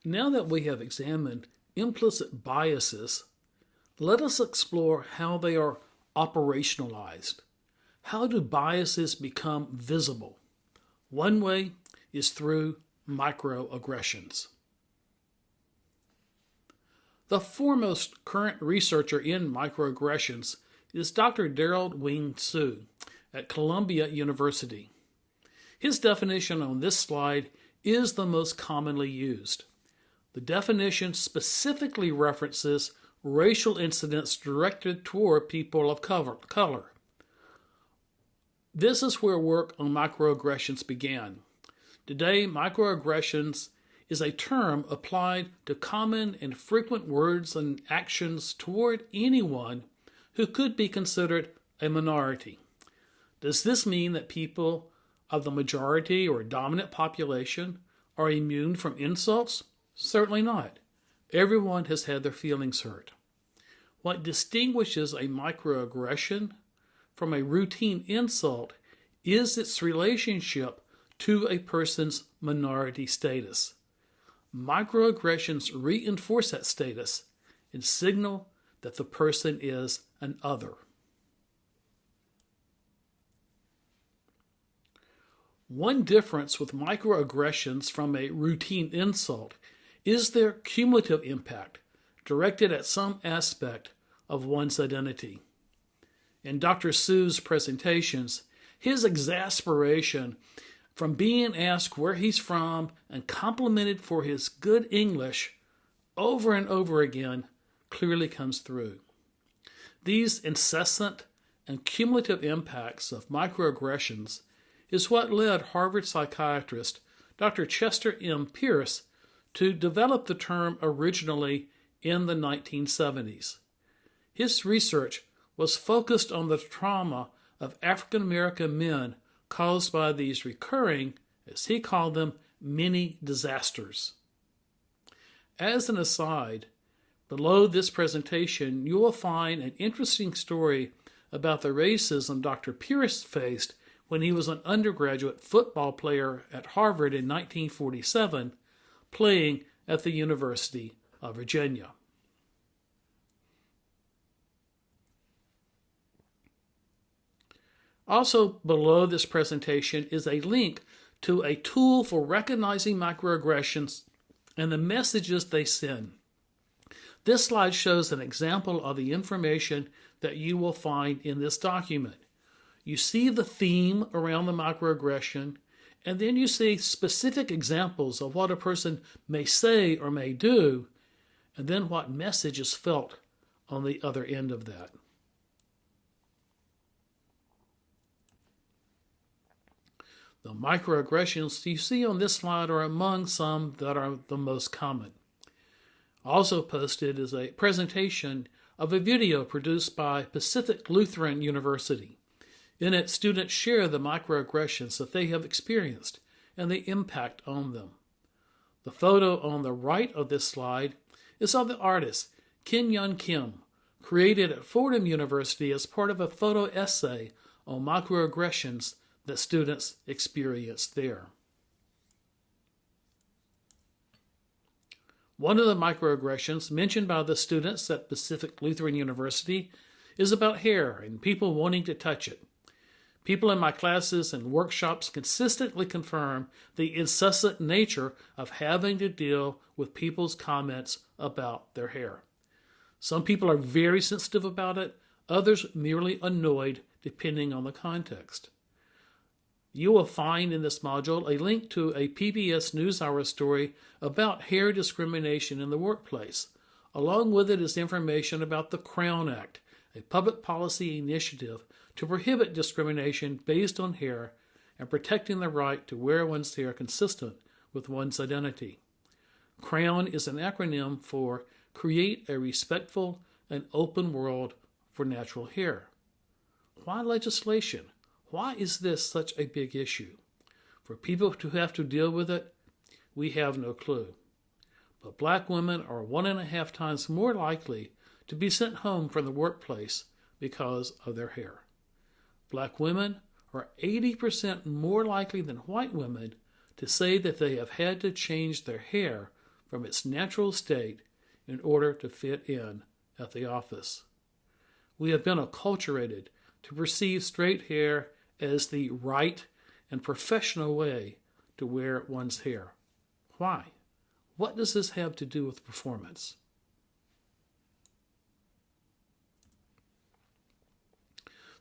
Now that we have examined implicit biases, let us explore how they are operationalized. How do biases become visible? One way is through microaggressions. The foremost current researcher in microaggressions is Dr. Daryl Wing Su at Columbia University. His definition on this slide is the most commonly used. The definition specifically references racial incidents directed toward people of color. This is where work on microaggressions began. Today, microaggressions is a term applied to common and frequent words and actions toward anyone who could be considered a minority. Does this mean that people of the majority or dominant population are immune from insults? Certainly not. Everyone has had their feelings hurt. What distinguishes a microaggression from a routine insult is its relationship to a person's minority status. Microaggressions reinforce that status and signal that the person is an other. One difference with microaggressions from a routine insult is their cumulative impact, directed at some aspect of one's identity. In Dr. Su's presentations, his exasperation from being asked where he's from and complimented for his good English over and over again clearly comes through. These incessant and cumulative impacts of microaggressions is what led Harvard psychiatrist Dr. Chester M. Pierce to develop the term originally in the 1970s. His research was focused on the trauma of African American men caused by these recurring, as he called them, mini disasters. As an aside, below this presentation you will find an interesting story about the racism Dr. Pierce faced when he was an undergraduate football player at Harvard in 1947, playing at the University of Virginia. Also below this presentation is a link to a tool for recognizing microaggressions and the messages they send. This slide shows an example of the information that you will find in this document. You see the theme around the microaggression, and then you see specific examples of what a person may say or may do, and then what message is felt on the other end of that. The microaggressions you see on this slide are among some that are the most common. Also posted is a presentation of a video produced by Pacific Lutheran University. In it, students share the microaggressions that they have experienced and the impact on them. The photo on the right of this slide is of the artist Kim Yun Kim, created at Fordham University as part of a photo essay on microaggressions that students experienced there. One of the microaggressions mentioned by the students at Pacific Lutheran University is about hair and people wanting to touch it. People in my classes and workshops consistently confirm the incessant nature of having to deal with people's comments about their hair. Some people are very sensitive about it, others merely annoyed, depending on the context. You will find in this module a link to a PBS NewsHour story about hair discrimination in the workplace. Along with it is information about the Crown Act, a public policy initiative to prohibit discrimination based on hair and protecting the right to wear one's hair consistent with one's identity. CROWN is an acronym for Create a Respectful and Open World for Natural Hair. Why legislation? Why is this such a big issue? For people to have to deal with it, we have no clue. But black women are 1.5 times more likely to be sent home from the workplace because of their hair. Black women are 80% more likely than white women to say that they have had to change their hair from its natural state in order to fit in at the office. We have been acculturated to perceive straight hair as the right and professional way to wear one's hair. Why? What does this have to do with performance?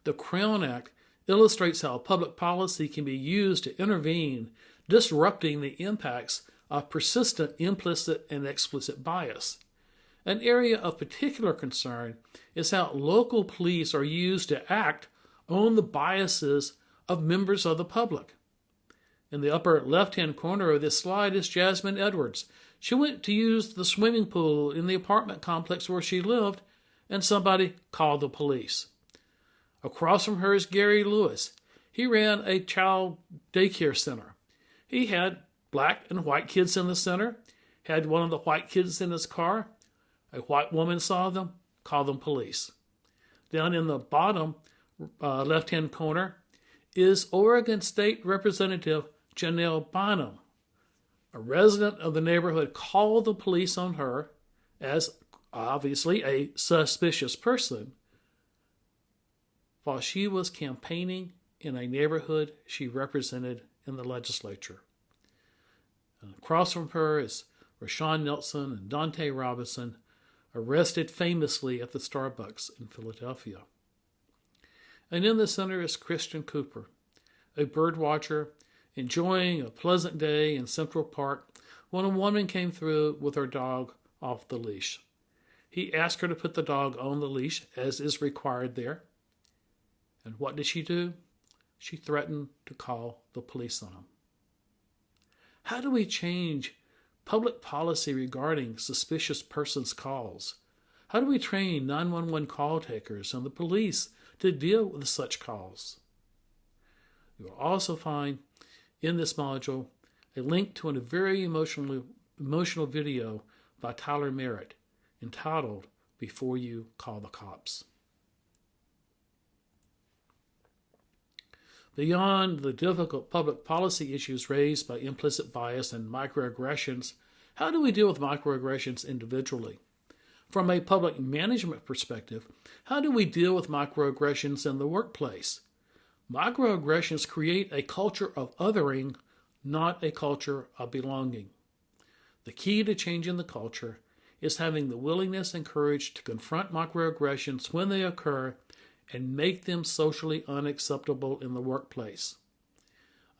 The Crown Act illustrates how public policy can be used to intervene, disrupting the impacts of persistent implicit and explicit bias. An area of particular concern is how local police are used to act on the biases of members of the public. In the upper left-hand corner of this slide is Jasmine Edwards. She went to use the swimming pool in the apartment complex where she lived, and somebody called the police. Across from her is Gary Lewis. He ran a child daycare center. He had black and white kids in the center, had one of the white kids in his car. A white woman saw them, called them police. Down in the bottom left-hand corner is Oregon State Representative Janelle Bynum. A resident of the neighborhood called the police on her as obviously a suspicious person while she was campaigning in a neighborhood she represented in the legislature. And across from her is Rashawn Nelson and Dante Robinson, arrested famously at the Starbucks in Philadelphia. And in the center is Christian Cooper, a bird watcher, enjoying a pleasant day in Central Park when a woman came through with her dog off the leash. He asked her to put the dog on the leash, as is required there. And what did she do? She threatened to call the police on him. How do we change public policy regarding suspicious persons calls? How do we train 911 call takers and the police to deal with such calls? You will also find in this module a link to a very emotional video by Tyler Merritt entitled Before You Call the Cops. Beyond the difficult public policy issues raised by implicit bias and microaggressions, how do we deal with microaggressions individually? From a public management perspective, how do we deal with microaggressions in the workplace? Microaggressions create a culture of othering, not a culture of belonging. The key to changing the culture is having the willingness and courage to confront microaggressions when they occur and make them socially unacceptable in the workplace.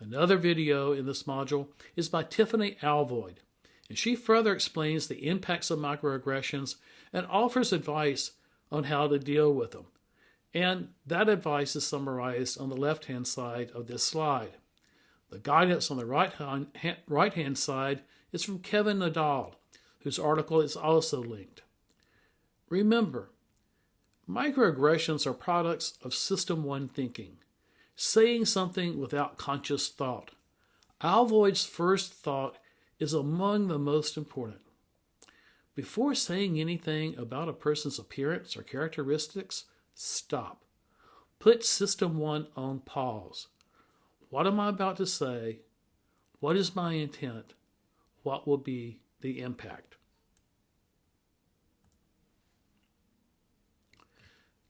Another video in this module is by Tiffany Alvoyd, and she further explains the impacts of microaggressions and offers advice on how to deal with them. And that advice is summarized on the left-hand side of this slide. The guidance on the right-hand side is from Kevin Nadal, whose article is also linked. Remember, microaggressions are products of System 1 thinking, saying something without conscious thought. Alvoyd's first thought is among the most important. Before saying anything about a person's appearance or characteristics, stop. Put System 1 on pause. What am I about to say? What is my intent? What will be the impact?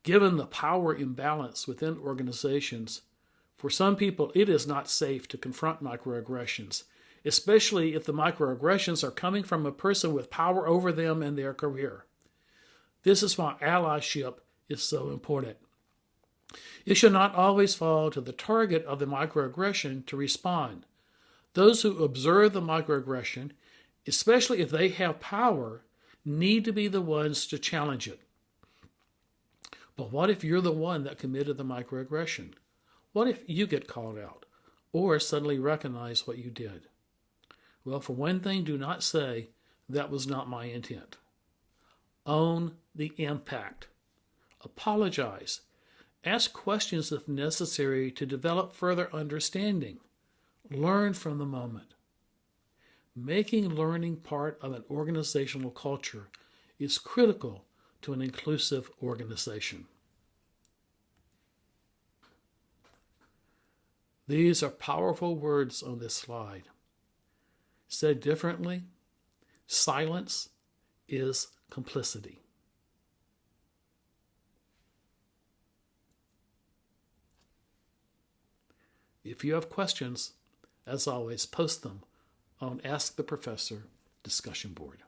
Given the power imbalance within organizations, for some people it is not safe to confront microaggressions, especially if the microaggressions are coming from a person with power over them and their career. This is why allyship is so important. It should not always fall to the target of the microaggression to respond. Those who observe the microaggression, especially if they have power, need to be the ones to challenge it. But what if you're the one that committed the microaggression? What if you get called out or suddenly recognize what you did? Well, for one thing, do not say, that was not my intent. Own the impact. Apologize. Ask questions if necessary to develop further understanding. Learn from the moment. Making learning part of an organizational culture is critical to an inclusive organization. These are powerful words on this slide. Said differently, Silence is complicity. If you have questions, as always, post them on Ask the Professor discussion board.